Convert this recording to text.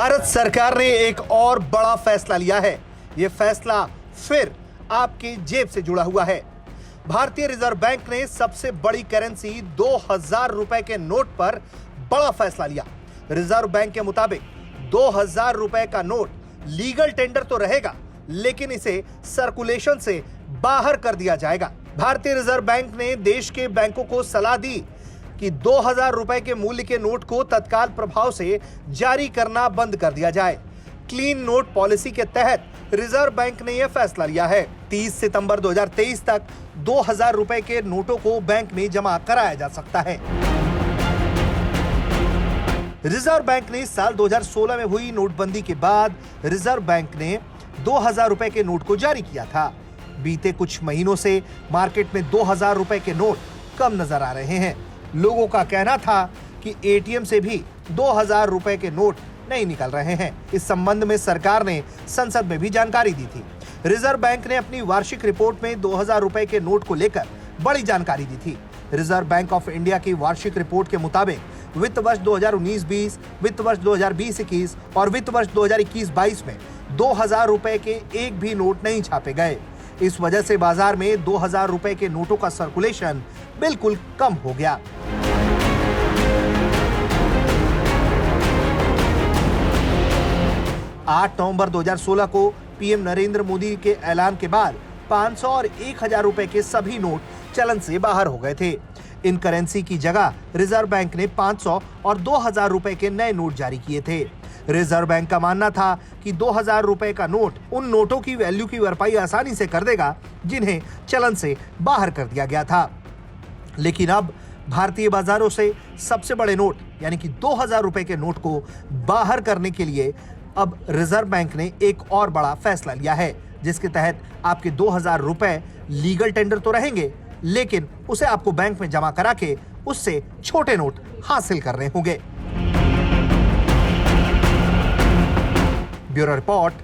भारत सरकार ने एक और बड़ा फैसला लिया है। यह फैसला फिर आपकी जेब से जुड़ा हुआ है। भारतीय रिजर्व बैंक ने सबसे बड़ी करेंसी 2000 रुपए के नोट पर बड़ा फैसला लिया। रिजर्व बैंक के मुताबिक 2000 रुपए का नोट लीगल टेंडर तो रहेगा, लेकिन इसे सर्कुलेशन से बाहर कर दिया जाएगा। भारतीय रिजर्व बैंक ने देश के बैंकों को सलाह दी कि 2000 रुपए के मूल्य के नोट को तत्काल प्रभाव से जारी करना बंद कर दिया जाए। क्लीन नोट पॉलिसी के तहत रिजर्व बैंक ने यह फैसला लिया है। 30 सितंबर 2023 तक 2000 रुपए के नोटों को बैंक में जमा कराया जा सकता है। रिजर्व बैंक ने साल 2016 में हुई नोटबंदी के बाद रिजर्व बैंक ने 2000 रुपए के नोट को जारी किया था। बीते कुछ महीनों से मार्केट में 2000 रुपए के नोट कम नजर आ रहे हैं। लोगों का कहना था कि एटीएम से भी 2000 रुपए के नोट नहीं निकल रहे हैं। इस संबंध में सरकार ने संसद में भी जानकारी दी थी। रिजर्व बैंक ने अपनी वार्षिक रिपोर्ट में 2000 रुपए के नोट को लेकर बड़ी जानकारी दी थी। रिजर्व बैंक ऑफ इंडिया की वार्षिक रिपोर्ट के मुताबिक वित्त वर्ष 2019-20, वित्त वर्ष 2020-21 और वित्त वर्ष 2021-22 में 2000 रुपए के एक भी नोट नहीं छापे गए। इस वजह से बाजार में 2000 रुपए के नोटों का सर्कुलेशन बिल्कुल कम हो गया। आठ नवंबर 2016 को पीएम नरेंद्र मोदी के ऐलान के बाद 500 और 1000 रुपए के सभी नोट चलन से बाहर हो गए थे। इन करेंसी की जगह रिजर्व बैंक ने 500 और 2000 रुपए के नए नोट जारी किए थे। रिजर्व बैंक का मानना था कि 2000 रुपए का नोट उन नोटों की वैल्यू की भरपाई आसानी से कर देगा जिन्हें चलन से बाहर कर दिया गया था। लेकिन अब भारतीय बाजारों से सबसे बड़े नोट यानी कि 2000 रुपए के नोट को बाहर करने के लिए अब रिजर्व बैंक ने एक और बड़ा फैसला लिया है, जिसके तहत आपके 2000 रुपए लीगल टेंडर तो रहेंगे, लेकिन उसे आपको बैंक में जमा करा के उससे छोटे नोट हासिल करने होंगे। Bureau report,